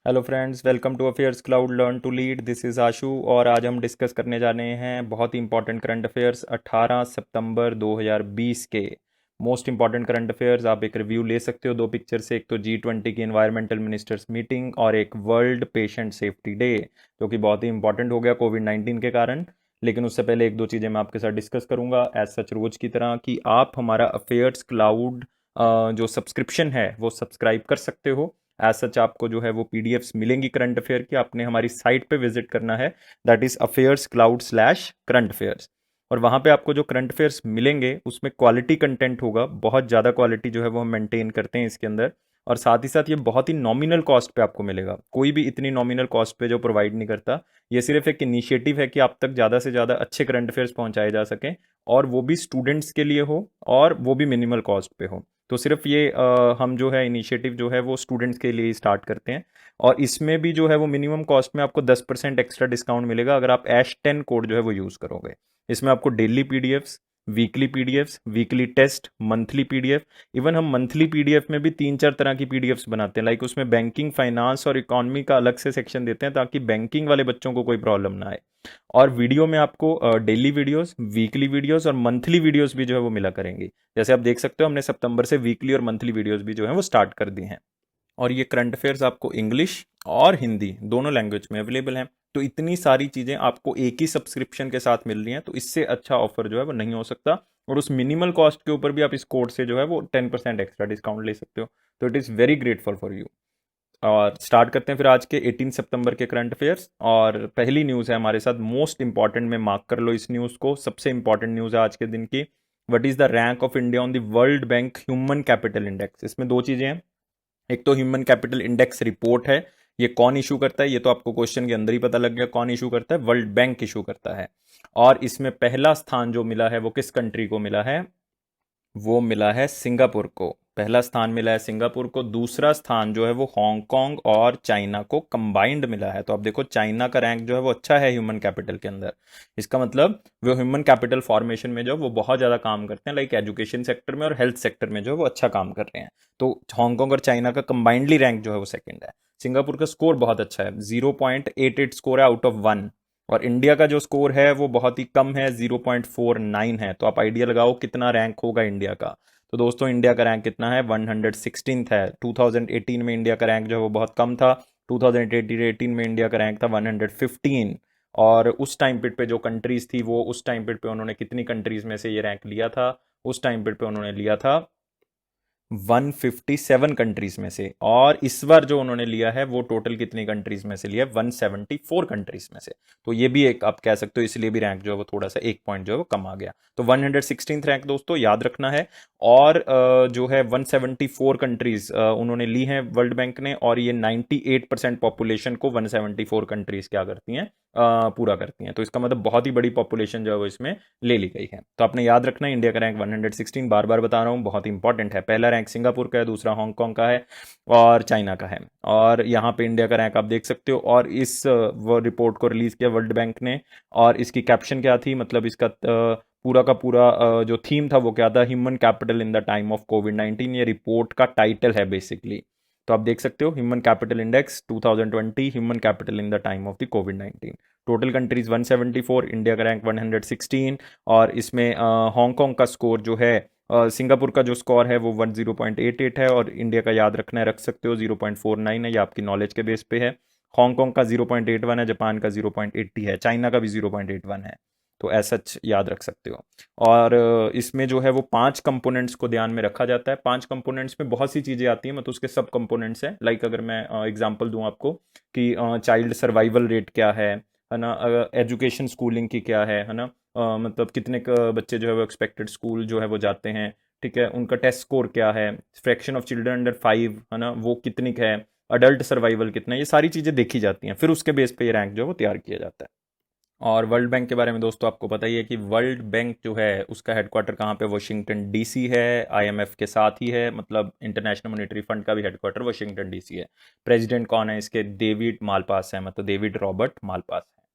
Hello friends, welcome to affairs cloud learn to lead. This is Ashu और आज हम discuss करने जा रहे हैं बहुत ही इंपॉर्टेंट करंट अफेयर्स 18 सितंबर 2020 के मोस्ट इंपॉर्टेंट करंट अफेयर्स। आप एक रिव्यू ले सकते हो दो पिक्चर से, एक तो G20 की एनवायरमेंटल मिनिस्टर्स मीटिंग और एक वर्ल्ड पेशेंट सेफ्टी डे, जो कि बहुत ही इंपॉर्टेंट हो गया कोविड-19 के कारण। लेकिन उससे पहले एक दो चीज़ें मैं आपके साथ डिस्कस करूंगा एज सच रोज की तरह, कि आप हमारा अफेयर्स क्लाउड जो सब्सक्रिप्शन है वो सब्सक्राइब कर सकते हो। एज सच आपको जो है वो पीडीएफ्स मिलेंगी करंट अफेयर की। आपने हमारी साइट पे विजिट करना है, that is affairs cloud slash current affairs. और वहाँ पे आपको जो करंट अफेयर्स मिलेंगे उसमें क्वालिटी कंटेंट होगा, बहुत ज़्यादा क्वालिटी जो है वो हम मेंटेन करते हैं इसके अंदर। और साथ ही साथ ये बहुत ही नॉमिनल कॉस्ट पे आपको मिलेगा, कोई भी इतनी नॉमिनल कॉस्ट पे जो प्रोवाइड नहीं करता। ये सिर्फ एक इनिशिएटिव है कि आप तक ज़्यादा से ज़्यादा अच्छे करंट अफेयर्स पहुँचाए जा सकें, और वो भी स्टूडेंट्स के लिए हो और वो भी मिनिमल कॉस्ट पे हो। तो सिर्फ ये हम जो है इनिशिएटिव जो है वो स्टूडेंट्स के लिए ही स्टार्ट करते हैं। और इसमें भी जो है वो मिनिमम कॉस्ट में आपको 10% एक्स्ट्रा डिस्काउंट मिलेगा अगर आप H10 कोड जो है वो यूज़ करोगे। इसमें आपको daily PDFs, weekly PDFs, weekly test, monthly PDF, even हम मंथली पीडीएफ में भी 3-4 तरह की पीडीएफ्स बनाते हैं। लाइक उसमें बैंकिंग, फाइनेंस और इकोनॉमी का अलग से सेक्शन देते हैं ताकि बैंकिंग वाले बच्चों को कोई प्रॉब्लम ना आए। और वीडियो में आपको डेली वीडियोस, वीकली वीडियोस और मंथली वीडियोस भी जो है वो मिला करेंगी। जैसे आप देख सकते हो, हमने सितंबर से वीकली और मंथली वीडियोस भी जो है वो स्टार्ट कर दी हैं। और ये करंट अफेयर्स आपको इंग्लिश और हिंदी दोनों लैंग्वेज में अवेलेबल हैं। तो इतनी सारी चीज़ें आपको एक ही सब्सक्रिप्शन के साथ मिल रही हैं, तो इससे अच्छा ऑफर जो है वो नहीं हो सकता। और उस मिनिमल कॉस्ट के ऊपर भी आप इस कोड से जो है वो 10% एक्स्ट्रा डिस्काउंट ले सकते हो। तो it is very grateful for you. और स्टार्ट करते हैं फिर आज के 18 सितंबर के करंट अफेयर्स। और पहली न्यूज़ है हमारे साथ मोस्ट इंपॉर्टेंट में, मार्क कर लो इस न्यूज़ को, सबसे इंपॉर्टेंट न्यूज़ है आज के दिन की। What is the rank of India on the world bank human capital index. इसमें दो चीज़ें हैं, एक तो ह्यूमन कैपिटल इंडेक्स रिपोर्ट है। ये कौन इशू करता है, ये तो आपको क्वेश्चन के अंदर ही पता लग गया कौन इशू करता है, वर्ल्ड बैंक इशू करता है। और इसमें पहला स्थान जो मिला है वो किस कंट्री को मिला है, वो मिला है सिंगापुर को। पहला स्थान मिला है सिंगापुर को, दूसरा स्थान जो है वो हांगकांग और चाइना को कंबाइंड मिला है। तो आप देखो, चाइना का रैंक जो है वो अच्छा है ह्यूमन कैपिटल के अंदर। इसका मतलब वो ह्यूमन कैपिटल फॉर्मेशन में जो है वो बहुत ज़्यादा काम करते हैं, लाइक एजुकेशन सेक्टर में और हेल्थ सेक्टर में जो है वो अच्छा काम कर रहे हैं। तो हांगकांग और चाइना का कंबाइंडली रैंक जो है वो सेकेंड है। सिंगापुर का स्कोर बहुत अच्छा है, 0.88 स्कोर है आउट ऑफ 1। और इंडिया का जो स्कोर है वो बहुत ही कम है, 0.49 है। तो आप आइडिया लगाओ कितना रैंक होगा इंडिया का। तो दोस्तों, इंडिया का रैंक कितना है, 116th है। 2018 में इंडिया का रैंक जो है वो बहुत कम था। 2018 में इंडिया का रैंक था 115। और उस टाइम पीरियड पे जो कंट्रीज थी, वो उस टाइम पीरियड पे उन्होंने कितनी कंट्रीज में से ये रैंक लिया था, उस टाइम पीरियड पे उन्होंने लिया था 157 कंट्रीज में से। और इस बार जो उन्होंने लिया है वो टोटल कितनी कंट्रीज में से लिया है, 174 कंट्रीज में से। तो ये भी एक आप कह सकते हो, इसलिए भी रैंक जो है वो थोड़ा सा एक पॉइंट जो है वो कम आ गया। तो 116th रैंक दोस्तों याद रखना है। और जो है 174 कंट्रीज उन्होंने ली हैं वर्ल्ड बैंक ने, और ये 98% पॉपुलेशन को 174 कंट्रीज क्या करती हैं, पूरा करती हैं। तो इसका मतलब बहुत ही बड़ी पॉपुलेशन जो है वो इसमें ले ली गई है। तो आपने याद रखना है, इंडिया का रैंक 116, बार बार बता रहा हूँ, बहुत इंपॉर्टेंट है। पहला रैंक सिंगापुर का है, दूसरा हांगकांग का है और चाइना का है। और यहाँ पे इंडिया का रैंक आप देख सकते हो। और इस वो रिपोर्ट को रिलीज किया वर्ल्ड बैंक ने, और इसकी कैप्शन क्या थी, मतलब इसका पूरा का पूरा जो थीम था वो क्या था, human capital in the time of कोविड-19। ये रिपोर्ट का टाइटल है बेसिकली। तो आप देख सकते हो, human capital index 2020, human capital in the time of the covid. Total countries 174, India का रैंक 116। और इसमें हांगकांग का स्कोर जो है, सिंगापुर का जो स्कोर है वो 10.88 है, और इंडिया का याद रखना है, रख सकते हो 0.49 है, ये आपकी नॉलेज के बेस पे है। हांगकांग का 0.81 है, जापान का 0.80 है, चाइना का भी 0.81 है। तो ऐसा याद रख सकते हो। और इसमें जो है वो 5 कंपोनेंट्स को ध्यान में रखा जाता है। 5 कंपोनेंट्स में बहुत सी चीज़ें आती हैं, मतलब उसके सब कंपोनेंट्स हैं। लाइक अगर मैं एग्जांपल दूं आपको कि चाइल्ड सर्वाइवल रेट क्या है ना, एजुकेशन स्कूलिंग की क्या है ना, मतलब कितने बच्चे जो है वो एक्सपेक्टेड स्कूल जो है वो जाते हैं, ठीक है, उनका टेस्ट स्कोर क्या है, फ्रैक्शन ऑफ चिल्ड्रन अंडर 5 है ना वो कितनी है, अडल्ट सर्वाइवल कितना है, ये सारी चीज़ें देखी जाती हैं। फिर उसके बेस पे ये रैंक जो है वो तैयार किया जाता है। और वर्ल्ड बैंक के बारे में दोस्तों आपको पता ही है कि वर्ल्ड बैंक जो है उसका हेडक्वार्टर कहाँ पे, वाशिंगटन डीसी है। आईएमएफ के साथ ही है, मतलब इंटरनेशनल मॉनेटरी फंड का भी हेडक्वार्टर वाशिंगटन डीसी है। प्रेसिडेंट कौन है इसके, डेविड मालपास है, मतलब डेविड रॉबर्ट मालपास है।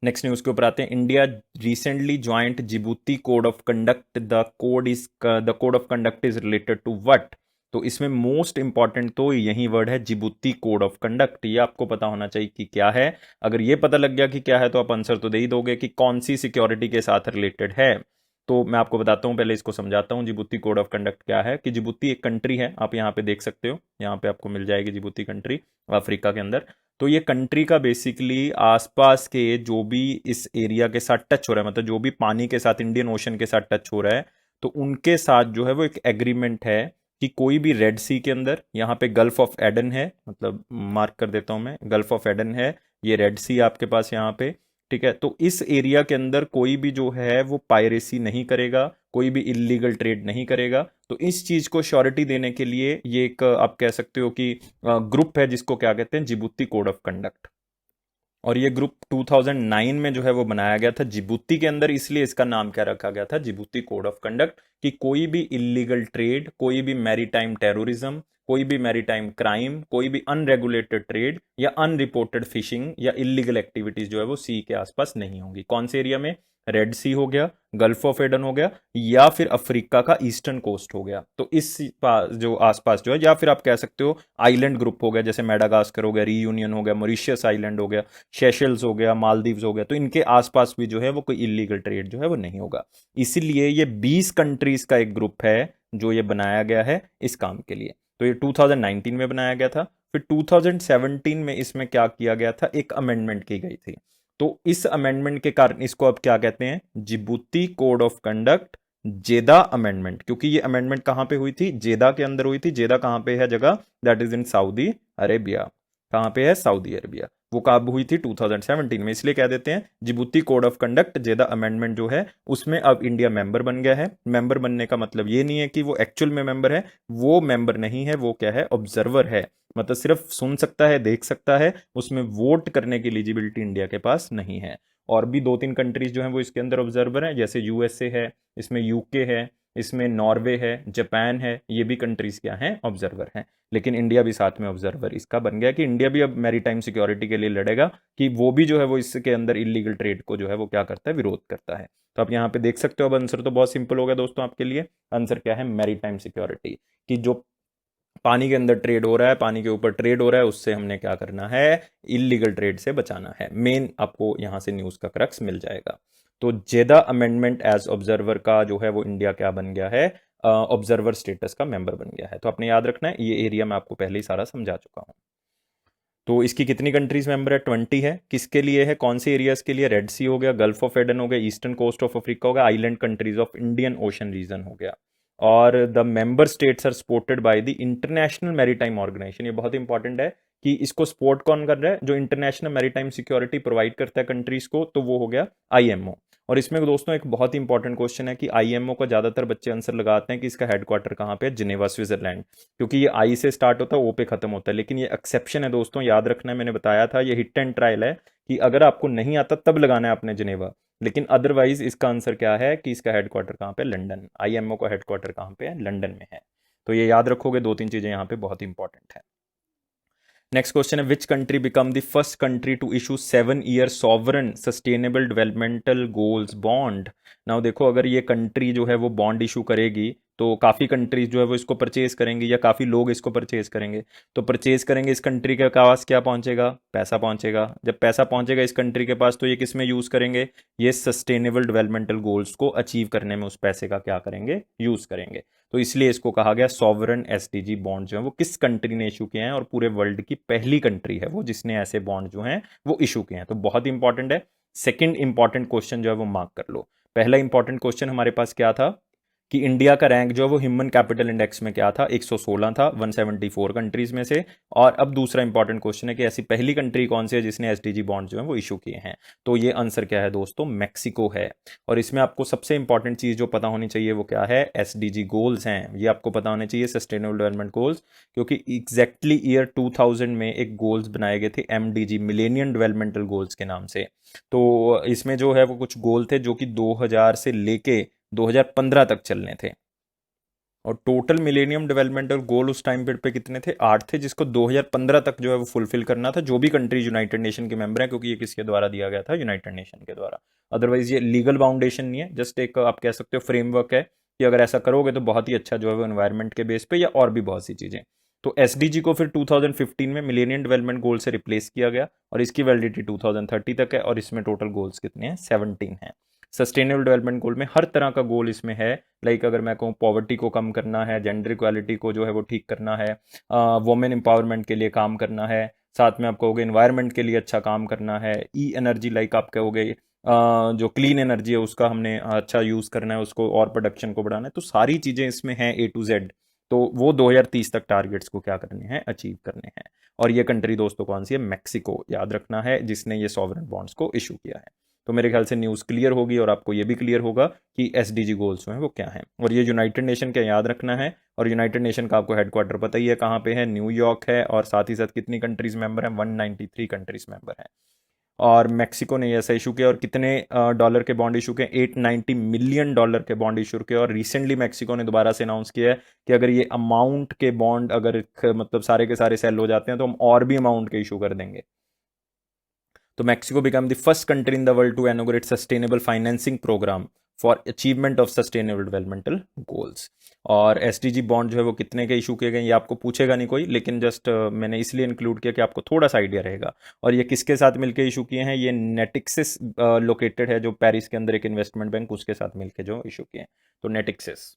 नेक्स्ट न्यूज़ के ऊपर आते हैं। India recently joint Djibouti code of conduct. The code of conduct is related to what. तो इसमें मोस्ट इंपॉर्टेंट तो यही वर्ड है जिबूती कोड ऑफ कंडक्ट। ये आपको पता होना चाहिए कि क्या है। अगर ये पता लग गया कि क्या है तो आप आंसर तो दे ही दोगे कि कौन सी सिक्योरिटी के साथ रिलेटेड है। तो मैं आपको बताता हूँ, पहले इसको समझाता हूँ जिबूती कोड ऑफ कंडक्ट क्या है। कि जिबूती एक कंट्री है, आप यहाँ पे देख सकते हो, यहाँ पे आपको मिल जाएगी जिबूती कंट्री अफ्रीका के अंदर। तो ये कंट्री का बेसिकली आसपास के जो भी इस एरिया के साथ टच हो रहा है, मतलब जो भी पानी के साथ, इंडियन ओशन के साथ टच हो रहा है, तो उनके साथ जो है वो एक एग्रीमेंट है कि कोई भी रेड सी के अंदर, यहाँ पे गल्फ ऑफ एडन है, मतलब मार्क कर देता हूं मैं, गल्फ ऑफ एडन है, ये रेड सी आपके पास यहाँ पे, ठीक है। तो इस एरिया के अंदर कोई भी जो है वो पायरेसी नहीं करेगा, कोई भी इलीगल ट्रेड नहीं करेगा। तो इस चीज को श्योरिटी देने के लिए ये एक आप कह सकते हो कि ग्रुप है जिसको क्या कहते हैं, जिबूती कोड ऑफ कंडक्ट। और ये ग्रुप 2009 में जो है वो बनाया गया था जिबूती के अंदर, इसलिए इसका नाम क्या रखा गया था, जिबूती कोड ऑफ कंडक्ट। कि कोई भी इलीगल ट्रेड, कोई भी मैरीटाइम टेररिज्म, कोई भी मैरीटाइम क्राइम, कोई भी अनरेगुलेटेड ट्रेड या अनरिपोर्टेड फिशिंग या इलीगल एक्टिविटीज जो है वो सी के आसपास नहीं होंगी। कौन से एरिया में, रेड सी हो गया, गल्फ ऑफ एडन हो गया, या फिर अफ्रीका का ईस्टर्न कोस्ट हो गया। तो इस जो आसपास जो है, या फिर आप कह सकते हो आइलैंड ग्रुप हो गया, जैसे मेडागास्कर हो गया, रीयूनियन हो गया, मॉरिशियस आइलैंड हो गया, सेशल्स हो गया, मालदीव्स हो गया। तो इनके आसपास भी जो है वो कोई इलीगल ट्रेड जो है वो नहीं होगा। इसीलिए ये 20 कंट्रीज का एक ग्रुप है जो ये बनाया गया है इस काम के लिए। तो ये 2019 में बनाया गया था। फिर 2017 में इसमें क्या किया गया था, एक अमेंडमेंट की गई थी। तो इस अमेंडमेंट के कारण इसको अब क्या कहते हैं, जिबूती कोड ऑफ कंडक्ट जेदा अमेंडमेंट। क्योंकि ये अमेंडमेंट कहां पे हुई थी, जेदा के अंदर हुई थी। जेदा कहां पे है जगह, that is in Saudi Arabia. कहां पे है, सऊदी अरेबिया। वो कब हुई थी, 2017 में। इसलिए कह देते हैं जिबूती कोड ऑफ कंडक्ट जेदा अमेंडमेंट जो है उसमें अब इंडिया मेंबर बन गया है। मेंबर बनने का मतलब ये नहीं है कि वो एक्चुअल में मेंबर है, वो मेंबर नहीं है, वो क्या है, ऑब्जर्वर है। मतलब सिर्फ सुन सकता है, देख सकता है, उसमें वोट करने की एलिजिबिलिटी इंडिया के पास नहीं है। और भी 2-3 कंट्रीज जो हैं वो इसके अंदर ऑब्जर्वर हैं, जैसे यूएसए है, इसमें यूके है, इसमें नॉर्वे है, जापान है, ये भी कंट्रीज क्या हैं, ऑब्जर्वर हैं। लेकिन इंडिया भी साथ में ऑब्जर्वर इसका बन गया कि इंडिया भी अब मैरीटाइम सिक्योरिटी के लिए लड़ेगा कि वो भी जो है वो इसके अंदर इलीगल ट्रेड को जो है वो क्या करता है, विरोध करता है। तो आप यहाँ पे देख सकते हो, अब आंसर तो बहुत सिंपल हो गया दोस्तों आपके लिए। आंसर क्या है, मैरीटाइम सिक्योरिटी। कि जो पानी के अंदर ट्रेड हो रहा है, पानी के ऊपर ट्रेड हो रहा है, उससे हमने क्या करना है, इलीगल ट्रेड से बचाना है। मेन आपको यहां से न्यूज का क्रक्स मिल जाएगा। तो जेदा अमेंडमेंट एज ऑब्जर्वर का जो है वो इंडिया क्या बन गया है, ऑब्जर्वर स्टेटस का मेंबर बन गया है। तो आपने याद रखना है, ये एरिया मैं आपको पहले ही सारा समझा चुका हूं। तो इसकी कितनी कंट्रीज मेंबर है, 20 है। किसके लिए है, कौन से एरियाज के लिए, रेड सी हो गया, गल्फ ऑफ एडन हो गया, ईस्टर्न कोस्ट ऑफ अफ्रीका हो गया, island countries of Indian ocean region हो गया। और the member states are supported by the international maritime organisation. ये बहुत इंपॉर्टेंट है कि इसको सपोर्ट कौन कर रहा है, जो इंटरनेशनल मैरीटाइम सिक्योरिटी प्रोवाइड करता है कंट्रीज को, तो वो हो गया आईएमओ। और इसमें दोस्तों एक बहुत इंपॉर्टेंट क्वेश्चन है कि आईएमओ का ज्यादातर बच्चे आंसर लगाते हैं कि इसका हेडक्वार्टर कहाँ पे है, जिनेवा स्विट्जरलैंड। क्योंकि ये आई से स्टार्ट होता है, ओ पे खत्म होता है। लेकिन ये एक्सेप्शन है दोस्तों, याद रखना है, मैंने बताया था ये हिट एंड ट्रायल है कि अगर आपको नहीं आता तब लगाना है आपने जिनेवा। लेकिन अदरवाइज इसका आंसर क्या है कि इसका हेडक्वार्टर कहाँ पे, लंदन। आईएमओ का हेडक्वार्टर कहाँ पे है, लंदन में है। तो ये याद रखोगे, 2-3 चीजें यहाँ पे बहुत इंपॉर्टेंट है। नेक्स्ट क्वेश्चन है, which country become the first country to issue 7-year sovereign sustainable developmental goals bond. Now देखो, अगर ये कंट्री जो है वो बॉन्ड इशू करेगी तो काफ़ी कंट्रीज जो है वो इसको परचेज करेंगी, या काफ़ी लोग इसको परचेज करेंगे। तो परचेज करेंगे, इस कंट्री के पास क्या पहुंचेगा, पैसा पहुंचेगा। जब पैसा पहुंचेगा इस कंट्री के पास, तो ये किस में यूज़ करेंगे, ये सस्टेनेबल डेवलपमेंटल गोल्स को अचीव करने में उस पैसे का क्या करेंगे, यूज़ करेंगे। तो इसलिए इसको कहा गया सॉवरन एसडीजी बॉन्ड। जो है वो किस कंट्री ने इशू किए हैं, और पूरे वर्ल्ड की पहली कंट्री है वो जिसने ऐसे बॉन्ड जो हैं वो इशू किए हैं। तो बहुत इंपॉर्टेंट है। सेकंड इंपॉर्टेंट क्वेश्चन जो है वो मार्क कर लो। पहला इंपॉर्टेंट क्वेश्चन हमारे पास क्या था कि इंडिया का रैंक जो है वो ह्यूमन कैपिटल इंडेक्स में क्या था, 116 था 174 कंट्रीज में से। और अब दूसरा इंपॉर्टेंट क्वेश्चन है कि ऐसी पहली कंट्री कौन सी है जिसने एसडीजी बॉन्ड जो है वो इशू किए हैं। तो ये आंसर क्या है दोस्तों, मैक्सिको है। और इसमें आपको सबसे इंपॉर्टेंट चीज जो पता होनी चाहिए वो क्या है, एसडीजी गोल्स हैं। ये आपको पता होने चाहिए, सस्टेनेबल डेवलपमेंट गोल्स। क्योंकि एग्जैक्टली ईयर 2000 में एक गोल्स बनाए गए थे एमडीजी, मिलेनियम डेवलपमेंटल गोल्स के नाम से। तो इसमें जो है वो कुछ गोल थे जो कि 2000 से लेके 2015 तक चलने थे। और टोटल मिलेनियम डेवलपमेंटल गोल उस टाइम पीरियड पे कितने थे, 8 थे, जिसको 2015 तक जो है वो फुलफिल करना था, जो भी कंट्री यूनाइटेड नेशन के मेंबर हैं। क्योंकि ये किसके द्वारा दिया गया था, यूनाइटेड नेशन के द्वारा। अदरवाइज ये लीगल बाउंडेशन नहीं है, जस्ट एक आप कह सकते हो फ्रेमवर्क है कि अगर ऐसा करोगे तो बहुत ही अच्छा जो है वो एनवायरनमेंट के बेस पे या और भी बहुत सी चीज़ें। तो एसडीजी को फिर 2015 में मिलेनियम डेवलपमेंट गोल से रिप्लेस किया गया और इसकी वैलिडिटी 2030 तक है और इसमें टोटल गोल्स कितने हैं, 17 हैं। सस्टेनेबल डेवलपमेंट गोल में हर तरह का गोल इसमें है, लाइक अगर मैं कहूँ पॉवर्टी को कम करना है, जेंडर इक्वालिटी को जो है वो ठीक करना है, वुमेन एम्पावरमेंट के लिए काम करना है, साथ में आप कहोगे इन्वायरमेंट के लिए अच्छा काम करना है, ई एनर्जी लाइक आप कहोगे जो क्लीन एनर्जी है उसका हमने अच्छा यूज़ करना है, उसको और प्रोडक्शन को बढ़ाना है। तो सारी चीज़ें इसमें हैं ए टू जेड। तो वो 2030 तक टारगेट्स को क्या करने हैं, अचीव करने हैं। और ये कंट्री दोस्तों कौन सी है, मैक्सिको, याद रखना है, जिसने ये सॉवरेन बॉन्ड्स को इशू किया है। तो मेरे ख्याल से न्यूज़ क्लियर होगी और आपको ये भी क्लियर होगा कि एसडीजी गोल्स जो हैं वो क्या हैं। और ये यूनाइटेड नेशन का याद रखना है, और यूनाइटेड नेशन का आपको हेडक्वार्टर पता ही है कहाँ पे है, न्यूयॉर्क है, और साथ ही साथ कितनी कंट्रीज मेंबर हैं, 193 कंट्रीज मेंबर हैं। और मैक्सिको ने ऐसा इशू किया और कितने डॉलर के बॉन्ड इशू किए, $890 मिलियन के बॉन्ड इशू किए। और रिसेंटली मैक्सिको ने दोबारा से अनाउंस किया है कि अगर ये अमाउंट के बॉन्ड अगर मतलब सारे के सारे सेल हो जाते हैं तो हम और भी अमाउंट के इशू कर देंगे। तो Mexico become the first country in the world to inaugurate sustainable financing programme for achievement of sustainable developmental goals. और एसडीजी बॉन्ड जो है वो कितने के इशू किए गए ये आपको पूछेगा नहीं कोई, लेकिन जस्ट मैंने इसलिए इंक्लूड किया कि आपको थोड़ा सा आइडिया रहेगा। और ये किसके साथ मिलकर इशू किए हैं, ये नेटिक्सिस लोकेटेड है जो पेरिस के अंदर एक इन्वेस्टमेंट बैंक, उसके साथ मिलकर जो इशू किए हैं। तो नेटिक्सिस।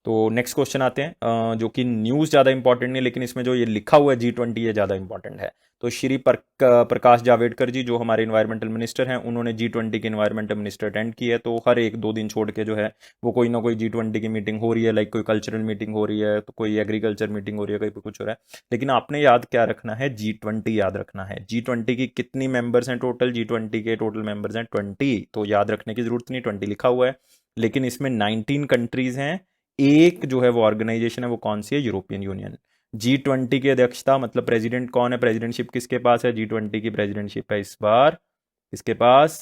तो नेक्स्ट क्वेश्चन आते हैं जो कि न्यूज़ ज़्यादा इंपॉर्टेंट नहीं, लेकिन इसमें जो ये लिखा हुआ है G20 ये ज़्यादा इंपॉर्टेंट है। तो श्री प्रकाश जावड़ेकर जी जो हमारे इन्वायरमेंटल मिनिस्टर हैं, उन्होंने G20 के इन्वायरमेंटल मिनिस्टर अटेंड की है। तो हर एक दो दिन छोड़ के जो है वो कोई ना कोई G20 की मीटिंग हो रही है, लाइक कोई कल्चरल मीटिंग हो रही है, तो कोई एग्रीकल्चर मीटिंग हो रही है, कहीं कुछ हो रहा है। लेकिन आपने याद क्या रखना है, G20 याद रखना है। G20 की कितनी मेंबर्स हैं टोटल, G20 के टोटल मेंबर्स हैं 20। तो याद रखने की जरूरत नहीं, 20 लिखा हुआ है, लेकिन इसमें 19 कंट्रीज हैं। एक जो है वो ऑर्गेनाइजेशन है, वो कौन सी है, यूरोपियन यूनियन। G20 की अध्यक्षता मतलब प्रेसिडेंट कौन है, प्रेसिडेंटशिप किसके पास है, G20 की प्रेसिडेंटशिप है इस बार किसके पास,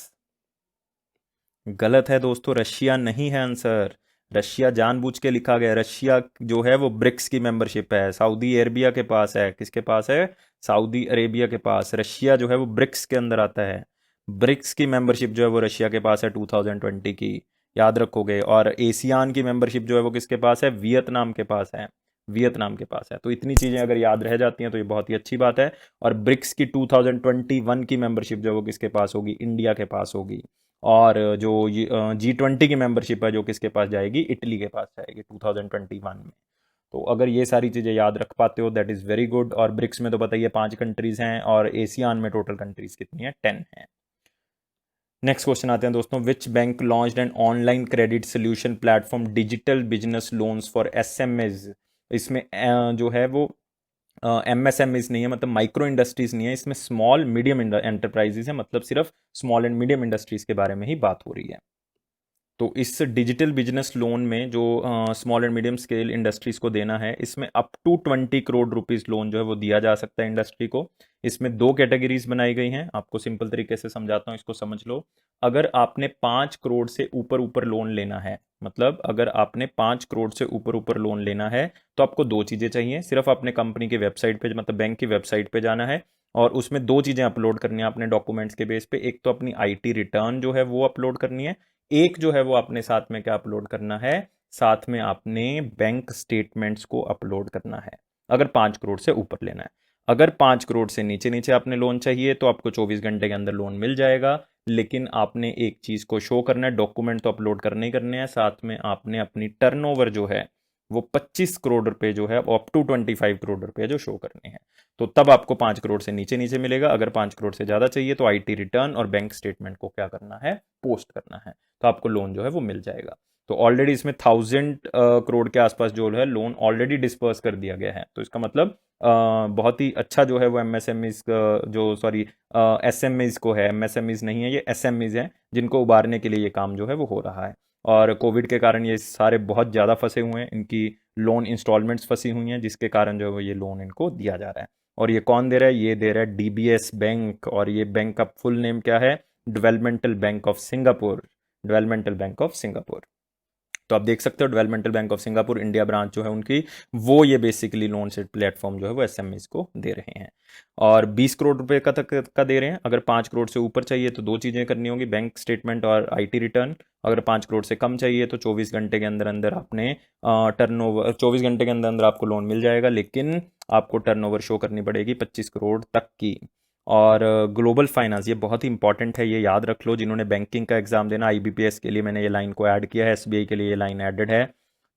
गलत है दोस्तों, रशिया नहीं है आंसर। रशिया जानबूझ के लिखा गया, रशिया जो है वो ब्रिक्स की मेंबरशिप है, सऊदी अरेबिया के पास है, किसके पास है, सऊदी अरेबिया के पास। रशिया जो है वो ब्रिक्स के अंदर आता है, ब्रिक्स की मेंबरशिप जो है वो रशिया के पास है 2020 की, याद रखोगे। और एशियान की मेंबरशिप जो है वो किसके पास है, वियतनाम के पास है, वियतनाम के पास है। तो इतनी चीज़ें अगर याद रह जाती हैं तो ये बहुत ही अच्छी बात है। और ब्रिक्स की 2021 की मेंबरशिप जो है वो किसके पास होगी, इंडिया के पास होगी। और जो G20 की मेंबरशिप है जो किसके पास जाएगी, इटली के पास जाएगी 2021 में। तो अगर ये सारी चीज़ें याद रख पाते हो दैट इज़ वेरी गुड। और ब्रिक्स में तो बताइए 5 कंट्रीज़ हैं और एशियान में टोटल कंट्रीज़ कितनी है, 10 हैं। नेक्स्ट क्वेश्चन आते हैं दोस्तों, which bank launched an online credit solution platform digital business loans for SMEs. इसमें जो है वो एमएसएमईज नहीं है, मतलब माइक्रो इंडस्ट्रीज नहीं है, इसमें स्मॉल मीडियम एंटरप्राइजेज है, मतलब सिर्फ स्मॉल एंड मीडियम इंडस्ट्रीज के बारे में ही बात हो रही है। तो इस डिजिटल बिजनेस लोन में जो small and medium scale industries को देना है, इसमें up to 20 crore rupees loan जो है वो दिया जा सकता है इंडस्ट्री को। इसमें दो कैटेगरीज बनाई गई हैं, आपको सिंपल तरीके से समझाता हूँ, इसको समझ लो। अगर आपने 5 करोड़ से ऊपर ऊपर लोन लेना है, मतलब अगर आपने 5 करोड़ से ऊपर ऊपर लोन लेना है तो आपको दो चीज़ें चाहिए, सिर्फ अपने कंपनी की वेबसाइट पे मतलब बैंक की वेबसाइट पे जाना है और उसमें दो चीज़ें अपलोड करनी है अपने डॉक्यूमेंट्स के बेस पे। एक तो अपनी आईटी रिटर्न जो है वो अपलोड करनी है, एक जो है वो अपने साथ में क्या अपलोड करना है, साथ में आपने बैंक स्टेटमेंट्स को अपलोड करना है, अगर 5 करोड़ से ऊपर लेना है। अगर 5 करोड़ से नीचे नीचे आपने लोन चाहिए तो आपको 24 घंटे के अंदर लोन मिल जाएगा, लेकिन आपने एक चीज़ को शो करना है, डॉक्यूमेंट तो अपलोड करने ही करने हैं, साथ में आपने अपनी टर्नओवर जो है वो 25 करोड़ रुपए जो है अप टू 25 करोड़ रुपए जो शो करने हैं। तो तब आपको 5 करोड़ से नीचे नीचे मिलेगा। अगर 5 करोड़ से ज़्यादा चाहिए तो आईटी रिटर्न और बैंक स्टेटमेंट को क्या करना है, पोस्ट करना है, तो आपको लोन जो है वो मिल जाएगा। तो ऑलरेडी इसमें 1000 करोड़ के आसपास जो है लोन ऑलरेडी डिस्पर्स कर दिया गया है। तो इसका मतलब बहुत ही अच्छा जो है वो एमएसएमईज जो सॉरी एसएमईज को है, एमएसएमईज नहीं है ये एसएमईज हैं, जिनको उबारने के लिए ये काम जो है वो हो रहा है। और कोविड के कारण ये सारे बहुत ज़्यादा फंसे हुए हैं, इनकी लोन इंस्टॉलमेंट्स फंसी हुई हैं, जिसके कारण जो है ये लोन इनको दिया जा रहा है। और ये कौन दे रहा है, ये दे रहा है डीबीएस बैंक। और ये बैंक का फुल नेम क्या है, developmental bank of Singapore, developmental bank of Singapore. तो आप देख सकते हो developmental bank of Singapore India branch जो है उनकी, वो ये बेसिकली लोन सेट प्लेटफॉर्म जो है वो एसएमईज को दे रहे हैं। और 20 करोड़ रुपए का तक का दे रहे हैं। अगर 5 करोड़ से ऊपर चाहिए तो दो चीज़ें करनी होगी, बैंक स्टेटमेंट और आईटी रिटर्न। अगर 5 करोड़ से कम चाहिए तो 24 घंटे के अंदर अंदर आपने टर्नओवर 24 घंटे के अंदर अंदर आपको लोन मिल जाएगा, लेकिन आपको टर्नओवर शो करनी पड़ेगी 25 करोड़ तक की। और ग्लोबल फाइनेंस, ये बहुत ही इंपॉर्टेंट है, ये याद रख लो। जिन्होंने बैंकिंग का एग्जाम देना, आईबीपीएस के लिए मैंने ये लाइन को ऐड किया है, एसबीआई के लिए ये लाइन एडेड है।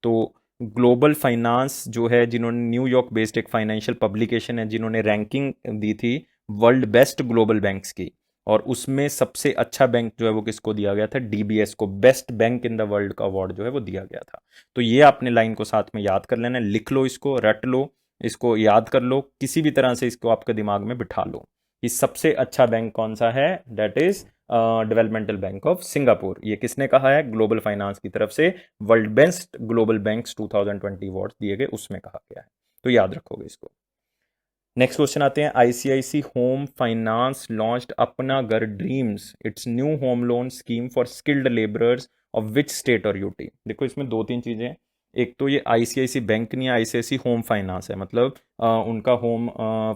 तो ग्लोबल फाइनेंस जो है, जिन्होंने न्यूयॉर्क बेस्ड एक फाइनेंशियल पब्लिकेशन है, जिन्होंने रैंकिंग दी थी वर्ल्ड बेस्ट ग्लोबल बैंक्स की, और उसमें सबसे अच्छा बैंक जो है वो किसको दिया गया था, डीबीएस को, best bank in the world का अवार्ड जो है वो दिया गया था। तो ये आपने लाइन को साथ में याद कर लेना, लिख लो इसको, रट लो, इसको याद कर लो, किसी भी तरह से इसको आपके दिमाग में बिठा लो कि सबसे अच्छा बैंक कौन सा है, that is developmental bank of Singapore. ये किसने कहा है, ग्लोबल फाइनेंस की तरफ से world best global banks 2020 award दिए गए, उसमें कहा गया है। तो याद रखोगे इसको। नेक्स्ट क्वेश्चन आते हैं, आईसीआईसी होम फाइनेंस लॉन्च्ड अपना घर dreams it's new home loan scheme for skilled labourers of which state और यूटी। देखो इसमें दो तीन चीजें हैं। एक तो ये आईसीआईसी बैंक नहीं है, आईसीआईसी होम फाइनेंस है, मतलब उनका होम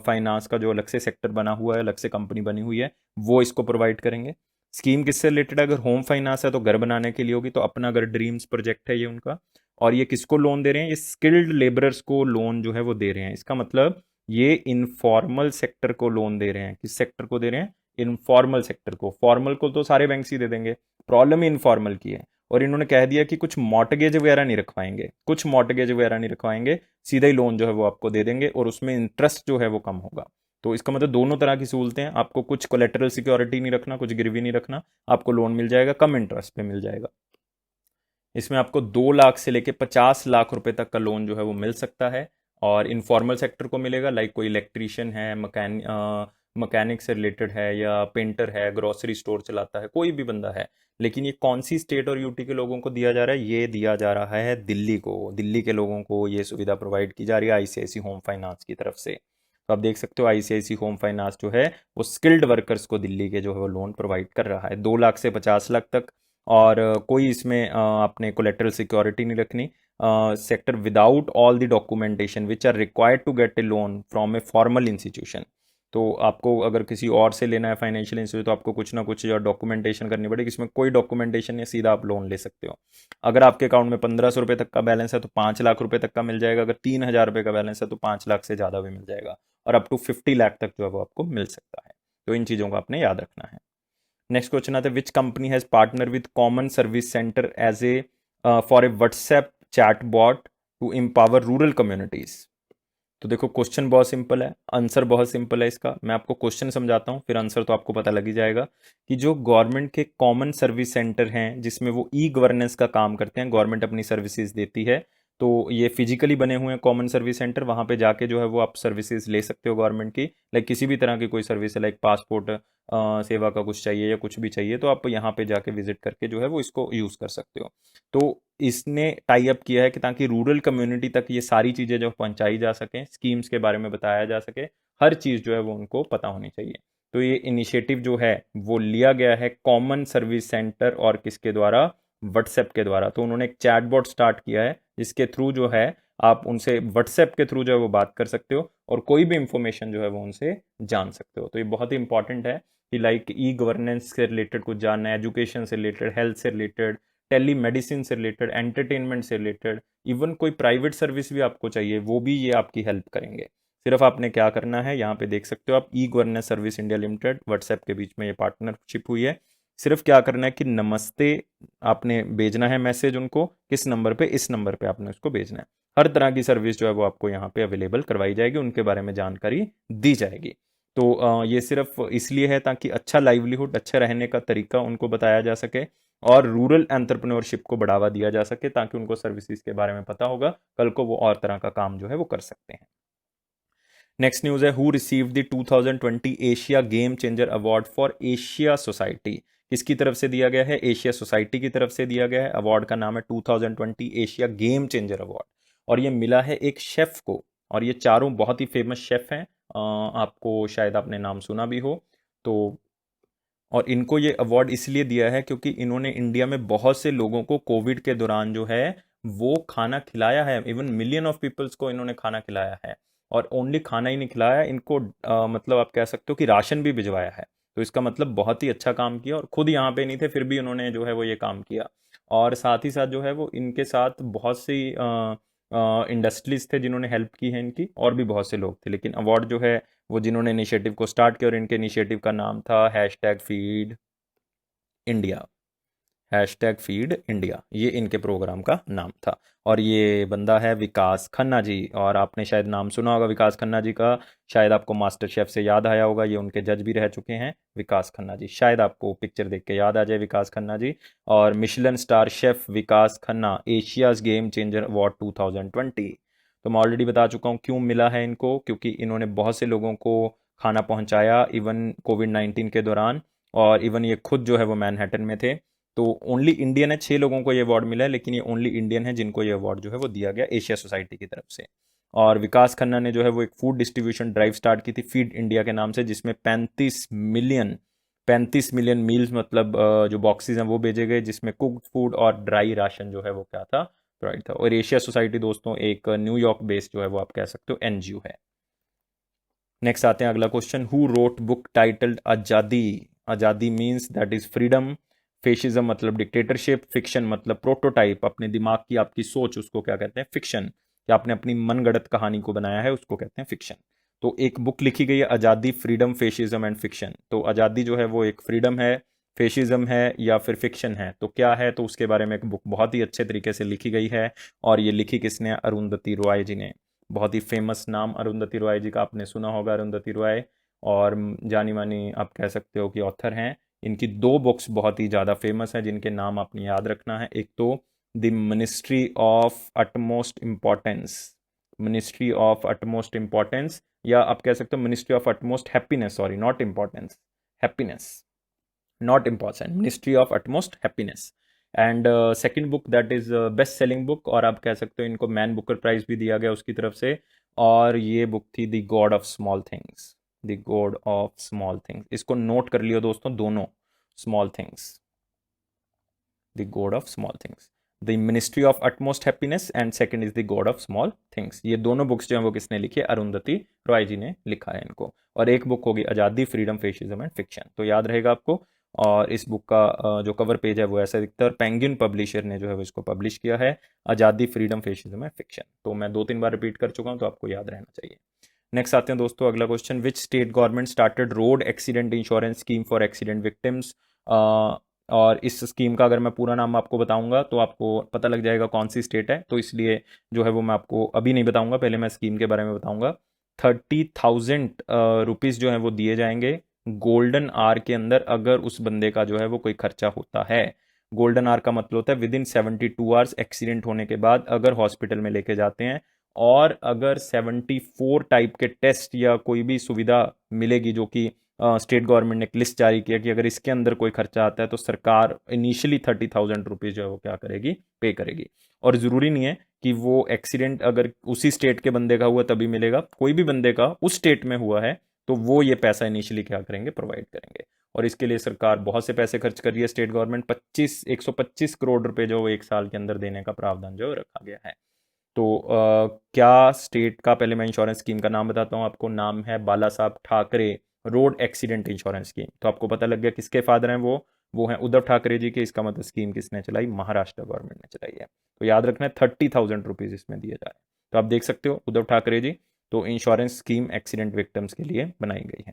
फाइनेंस का जो अलग से सेक्टर बना हुआ है, अलग से कंपनी बनी हुई है, वो इसको प्रोवाइड करेंगे। स्कीम किससे रिलेटेड है, अगर होम फाइनेंस है तो घर बनाने के लिए होगी, तो अपना घर ड्रीम्स प्रोजेक्ट है ये उनका। और ये किसको लोन दे रहे हैं, ये स्किल्ड लेबरर्स को लोन जो है वो दे रहे हैं। इसका मतलब ये इनफॉर्मल सेक्टर को लोन दे रहे हैं। किस सेक्टर को दे रहे हैं, इनफॉर्मल सेक्टर को। फॉर्मल को तो सारे बैंक ही दे देंगे, प्रॉब्लम ही इनफॉर्मल की है। और इन्होंने कह दिया कि कुछ मॉर्टगेज वगैरह नहीं रखवाएंगे, कुछ मॉर्टगेज वगैरह नहीं रखवाएंगे, सीधा ही लोन जो है वो आपको दे देंगे, और उसमें इंटरेस्ट जो है वो कम होगा। तो इसका मतलब दोनों तरह की सहूलतें हैं, आपको कुछ कोलेटरल सिक्योरिटी नहीं रखना, कुछ गिरवी नहीं रखना, आपको लोन मिल जाएगा, कम इंटरेस्ट पे मिल जाएगा। इसमें आपको 2 लाख से लेके 50 लाख रुपए तक का लोन जो है वो मिल सकता है। और इनफॉर्मल सेक्टर को मिलेगा, लाइक कोई इलेक्ट्रीशियन है, मकैनिक से रिलेटेड है, या पेंटर है, ग्रोसरी स्टोर चलाता है, कोई भी बंदा है। लेकिन ये कौन सी स्टेट और यूटी के लोगों को दिया जा रहा है, ये दिया जा रहा है दिल्ली को। दिल्ली के लोगों को ये सुविधा प्रोवाइड की जा रही है आईसीआईसी होम फाइनेंस की तरफ से। तो आप देख सकते हो आईसीआईसी होम फाइनेंस जो है वो स्किल्ड वर्कर्स को दिल्ली के जो है वो लोन प्रोवाइड कर रहा है, 2 लाख से 50 लाख तक। और कोई इसमें आपने कोलेटरल सिक्योरिटी नहीं रखनी। Sector without all the documentation which are required to get a loan from a formal institution. तो आपको अगर किसी और से लेना है फाइनेंशियल इंस्टीट्यूट, तो आपको कुछ ना कुछ जो डॉक्यूमेंटेशन करनी पड़ेगी। इसमें कोई डॉक्यूमेंटेशन नहीं, सीधा आप लोन ले सकते हो। अगर आपके अकाउंट में 1500 रुपये तक का बैलेंस है तो 5 लाख रुपए तक का मिल जाएगा। अगर 3000 रुपये का बैलेंस है तो 5 लाख से ज़्यादा भी मिल जाएगा, और अप टू 50 लाख तक जो है वो आपको मिल सकता है। तो इन चीज़ों को आपने याद रखना है। नेक्स्ट क्वेश्चन आता है, which company has partner with common service centre as a for a WhatsApp chat bot to empower rural communities. तो देखो क्वेश्चन बहुत सिंपल है, आंसर बहुत सिंपल है इसका। मैं आपको क्वेश्चन समझाता हूँ, फिर आंसर तो आपको पता लग ही जाएगा। कि जो गवर्नमेंट के कॉमन सर्विस सेंटर हैं, जिसमें वो ई गवर्नेंस का काम करते हैं, गवर्नमेंट अपनी सर्विसेज देती है, तो ये फिजिकली बने हुए हैं कॉमन सर्विस सेंटर। वहाँ पे जाके जो है वो आप सर्विसेज ले सकते हो गवर्नमेंट की, लाइक किसी भी तरह की कोई सर्विस है, लाइक पासपोर्ट सेवा का कुछ चाहिए या कुछ भी चाहिए, तो आप यहाँ पे जाके विजिट करके जो है वो इसको यूज़ कर सकते हो। तो इसने टाई अप किया है कि ताकि रूरल कम्युनिटी तक ये सारी चीज़ें जो पहुंचाई जा सकें, स्कीम्स के बारे में बताया जा सके, हर चीज़ जो है वो उनको पता होनी चाहिए। तो ये इनिशिएटिव जो है वो लिया गया है कॉमन सर्विस सेंटर और किसके द्वारा, व्हाट्सएप के द्वारा। तो उन्होंने एक चैटबॉट स्टार्ट किया है, जिसके थ्रू जो है आप उनसे व्हाट्सएप के थ्रू जो है वो बात कर सकते हो, और कोई भी इंफॉर्मेशन जो है वो उनसे जान सकते हो। तो ये बहुत ही इंपॉर्टेंट है कि लाइक ई गवर्नेंस से रिलेटेड कुछ जानना है, एजुकेशन से रिलेटेड, हेल्थ से रिलेटेड, टेली मेडिसिन से रिलेटेड, एंटरटेनमेंट से रिलेटेड, इवन कोई प्राइवेट सर्विस भी आपको चाहिए, वो भी ये आपकी हेल्प करेंगे। सिर्फ आपने क्या करना है, यहाँ पे देख सकते हो आप, e governance service India limited, WhatsApp के बीच में ये पार्टनरशिप हुई है। सिर्फ क्या करना है कि नमस्ते आपने भेजना है मैसेज उनको, किस नंबर पे, इस नंबर पे आपने उसको भेजना है। हर तरह की सर्विस जो है वो आपको यहाँ पे अवेलेबल करवाई जाएगी, उनके बारे में जानकारी दी जाएगी। तो ये सिर्फ इसलिए है ताकि अच्छा लाइवलीहुड, अच्छा रहने का तरीका उनको बताया जा सके, और रूरल एंटरप्रेन्योरशिप को बढ़ावा दिया जा सके, ताकि उनको सर्विसेज के बारे में पता होगा, कल को वो और तरह का काम जो है वो कर सकते हैं। नेक्स्ट न्यूज है, who receive the 2020 Asia game changer award for Asia society. किसकी तरफ से दिया गया है, एशिया सोसाइटी की तरफ से दिया गया है। अवार्ड का नाम है 2020 एशिया गेम चेंजर अवार्ड, और ये मिला है एक शेफ को। और ये चारों बहुत ही फेमस शेफ हैं, आपको शायद आपने नाम सुना भी हो। तो और इनको ये अवार्ड इसलिए दिया है क्योंकि इन्होंने इंडिया में बहुत से लोगों को कोविड के दौरान जो है वो खाना खिलाया है। इवन मिलियन ऑफ पीपल्स को इन्होंने खाना खिलाया है। और ओनली खाना ही नहीं खिलाया, इनको मतलब आप कह सकते हो कि राशन भी भिजवाया है। तो इसका मतलब बहुत ही अच्छा काम किया, और खुद यहाँ पे नहीं थे फिर भी उन्होंने जो है वो ये काम किया। और साथ ही साथ जो है वो इनके साथ बहुत सी इंडस्ट्रीज थे जिन्होंने हेल्प की है इनकी, और भी बहुत से लोग थे। लेकिन अवार्ड जो है वो जिन्होंने इनिशिएटिव को स्टार्ट किया, और इनके इनिशिएटिव का नाम था #फीड इंडिया। #फीड इंडिया, ये इनके प्रोग्राम का नाम था। और ये बंदा है विकास खन्ना जी, और आपने शायद नाम सुना होगा विकास खन्ना जी का। शायद आपको मास्टर शेफ से याद आया होगा, ये उनके जज भी रह चुके हैं विकास खन्ना जी। शायद आपको पिक्चर देख के याद आ जाए विकास खन्ना जी। और Michelin star chef Vikas Khanna, Asia's game changer award 2020। तो मैं ऑलरेडी बता चुका हूँ क्यों मिला है इनको, क्योंकि इन्होंने बहुत से लोगों को खाना पहुंचाया इवन कोविड-19 के दौरान। और इवन ये खुद जो है वो मैनहट्टन में थे। तो ओनली इंडियन है, 6 लोगों को ये अवार्ड मिला है, लेकिन ये ओनली इंडियन है जिनको ये अवार्ड जो है वो दिया गया एशिया सोसाइटी की तरफ से। और विकास खन्ना ने जो है वो एक फूड डिस्ट्रीब्यूशन ड्राइव स्टार्ट की थी फीड इंडिया के नाम से, जिसमें 35 मिलियन मील्स, मतलब जो बॉक्सेस हैं वो भेजे गए, जिसमें कुक्ड फूड और ड्राई राशन जो है वो क्या था, प्रोवाइड था। और एशिया सोसाइटी दोस्तों एक न्यूयॉर्क बेस्ड जो है वो आप कह सकते हो एनजीओ है। नेक्स्ट आते हैं अगला question, who wrote book titled आज़ादी। आज़ादी मीन्स दैट इज फ्रीडम, फेशिज्म मतलब डिक्टेटरशिप, फिक्शन मतलब प्रोटोटाइप, अपने दिमाग की आपकी सोच, उसको क्या कहते हैं फिक्शन, या आपने अपनी मनगढ़ंत कहानी को बनाया है उसको कहते हैं फिक्शन। तो एक बुक लिखी गई है आज़ादी, फ्रीडम, फेशिज्म एंड फिक्शन। तो आज़ादी जो है वो एक फ्रीडम है, फेशिज्म है, या फिर फिक्शन है, तो क्या है, तो उसके बारे में एक बुक बहुत ही अच्छे तरीके से लिखी गई है। और ये लिखी किसने, अरुंधति रॉय जी ने। बहुत ही फेमस नाम अरुंधति रॉय जी का आपने सुना होगा, अरुंधति रॉय। और जानी मानी आप कह सकते हो कि ऑथर हैं। इनकी 2 बुक्स बहुत ही ज़्यादा फेमस हैं जिनके नाम आपने याद रखना है। एक तो the ministry of utmost importance, ministry of utmost importance, या आप कह सकते हो ministry of utmost happiness, sorry not importance, happiness, not important, ministry of utmost happiness. And second book that is best selling book, और आप कह सकते हो इनको मैन बुकर प्राइज भी दिया गया उसकी तरफ से। और ये बुक थी the God of small things, the God of small things. इसको नोट कर लियो दोस्तों, दोनों small things, the God of small things, the ministry of utmost happiness and second is the God of small things. ये दोनों books जो हैं वो किसने लिखी है, अरुंधति रॉय जी ने लिखा है इनको। और एक बुक होगी आज़ादी, फ्रीडम, फेशिज्म एंड फिक्शन, तो याद रहेगा आपको। और इस बुक का जो कवर पेज है वो ऐसा दिखता है, और पेंगुइन पब्लिशर ने जो है वो इसको पब्लिश किया है, आज़ादी, फ्रीडम, फेशिज्म एंड फिक्शन। तो मैं 2-3 बार रिपीट कर चुका हूँ, तो आपको याद रहना चाहिए। नेक्स्ट आते हैं दोस्तों अगला question, which state government started road accident insurance scheme for accident victims. और इस स्कीम का अगर मैं पूरा नाम आपको बताऊंगा तो आपको पता लग जाएगा कौन सी स्टेट है, तो इसलिए जो है वो मैं आपको अभी नहीं बताऊंगा, पहले मैं स्कीम के बारे में बताऊंगा। 30,000 रुपीज़ जो है वो दिए जाएंगे गोल्डन आर के अंदर, अगर उस बंदे का जो है वो कोई खर्चा होता है। गोल्डन आर का मतलब होता है विद इन 72 आवर्स एक्सीडेंट होने के बाद अगर हॉस्पिटल में लेके जाते हैं, और अगर 74 टाइप के टेस्ट या कोई भी सुविधा मिलेगी, जो कि स्टेट गवर्नमेंट ने एक लिस्ट जारी किया कि अगर इसके अंदर कोई खर्चा आता है तो सरकार इनिशियली 30,000 रुपीज़ जो है वो क्या करेगी, पे करेगी। और ज़रूरी नहीं है कि वो एक्सीडेंट अगर उसी स्टेट के बंदे का हुआ तभी मिलेगा, कोई भी बंदे का उस स्टेट में हुआ है तो वो ये पैसा इनिशियली क्या करेंगे, प्रोवाइड करेंगे। और इसके लिए सरकार बहुत से पैसे खर्च कर रही है, स्टेट गवर्नमेंट 125 करोड़ रुपए जो एक साल के अंदर देने का प्रावधान जो रखा गया है। तो क्या स्टेट का, पहले मैं इंश्योरेंस स्कीम का नाम बताता हूँ आपको, नाम है बाला साहब Thackeray road accident insurance scheme. तो आपको पता लग गया किसके फादर हैं वो हैं उद्धव ठाकरे जी के। इसका मतलब स्कीम किसने चलाई, महाराष्ट्र गवर्नमेंट ने चलाई है। तो याद रखना है 30,000 रुपीज़ इसमें दिए जा रहे हैं। तो आप देख सकते हो उद्धव ठाकरे जी, तो इंश्योरेंस स्कीम एक्सीडेंट विक्टिम्स के लिए बनाई गई है।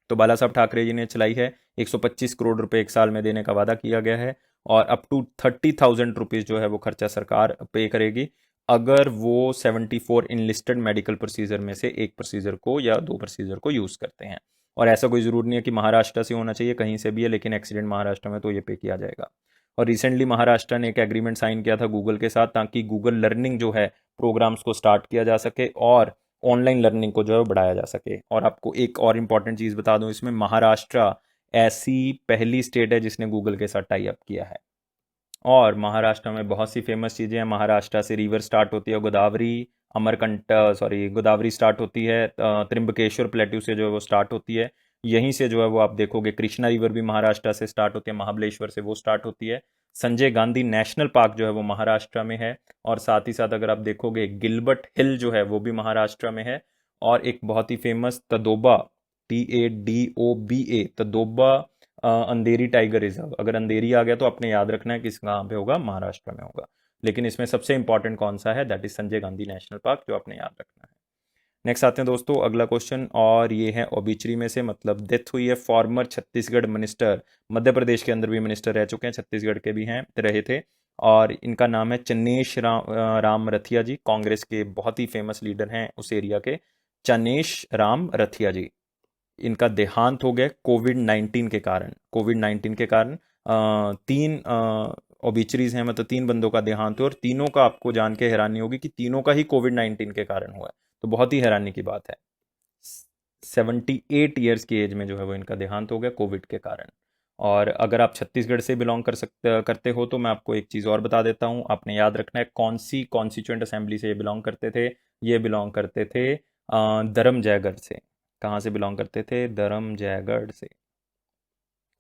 तो बाला साहब ठाकरे जी ने चलाई है, 125 करोड़ रुपए एक साल में देने का वादा किया गया है, और अप टू 30,000 रुपीज़ जो है वो खर्चा सरकार पे करेगी अगर वो 74 इनलिस्टेड मेडिकल प्रोसीजर में से एक प्रोसीजर को या 2 प्रोसीजर को यूज़ करते हैं। और ऐसा कोई ज़रूर नहीं है कि महाराष्ट्र से होना चाहिए, कहीं से भी है, लेकिन एक्सीडेंट महाराष्ट्र में तो ये पे किया जाएगा। और रिसेंटली महाराष्ट्र ने एक एग्रीमेंट साइन किया था गूगल के साथ, ताकि गूगल लर्निंग जो है प्रोग्राम्स को स्टार्ट किया जा सके और ऑनलाइन लर्निंग को जो है बढ़ाया जा सके। और आपको एक और इम्पॉर्टेंट चीज़ बता दूं, इसमें महाराष्ट्र ऐसी पहली स्टेट है जिसने गूगल के साथ टाई अप किया है। और महाराष्ट्र में बहुत सी फेमस चीज़ें हैं। महाराष्ट्र से रिवर स्टार्ट होती है गोदावरी, गोदावरी स्टार्ट होती है, त्रिम्बकेश्वर प्लेट्यू से जो है वो स्टार्ट होती है। यहीं से जो है वो आप देखोगे कृष्णा रिवर भी महाराष्ट्र से स्टार्ट होती है, महाबलेश्वर से वो स्टार्ट होती है। संजय गांधी नेशनल पार्क जो है वो महाराष्ट्र में है। और साथ ही साथ अगर आप देखोगे गिलबर्ट हिल जो है वो भी महाराष्ट्र में है। और एक बहुत ही फेमस तदोबा, TADOBA, तदोबा अंधेरी टाइगर रिजर्व, अगर अंधेरी आ गया तो आपने याद रखना है किस कहाँ पे होगा, महाराष्ट्र में होगा। लेकिन इसमें सबसे इंपॉर्टेंट कौन सा है, that is Sanjay Gandhi national park, जो आपने याद रखना है। नेक्स्ट आते हैं दोस्तों अगला क्वेश्चन, और ये है ओबिचरी में से, मतलब डेथ हुई है फॉर्मर छत्तीसगढ़ मिनिस्टर, मध्य प्रदेश के अंदर भी मिनिस्टर रह चुके हैं, छत्तीसगढ़ के भी हैं, रहे थे। और इनका नाम है चन्नेश राम रथिया जी, कांग्रेस के बहुत ही फेमस लीडर हैं उस एरिया के, चन्नेश राम रथिया जी। इनका देहांत हो गया कोविड-19 के कारण। कोविड-19 के कारण तीन ओबिचरीज हैं, मतलब तीन बंदों का देहांत हुआ, और तीनों का आपको जान के हैरानी होगी कि तीनों का ही कोविड-19 के कारण हुआ है। तो बहुत ही हैरानी की बात है। 78 ईयर्स की एज में जो है वो इनका देहांत हो गया कोविड के कारण। और अगर आप छत्तीसगढ़ से बिलोंग करते हो तो मैं आपको एक चीज़ और बता देता हूँ, आपने याद रखना है कौन सी कॉन्स्टिट्यूएंट असेंबली से ये बिलोंग करते थे। ये बिलोंग करते थे धर्म जयगढ़ से। कहाँ से बिलोंग करते थे, धर्म जयगढ़ से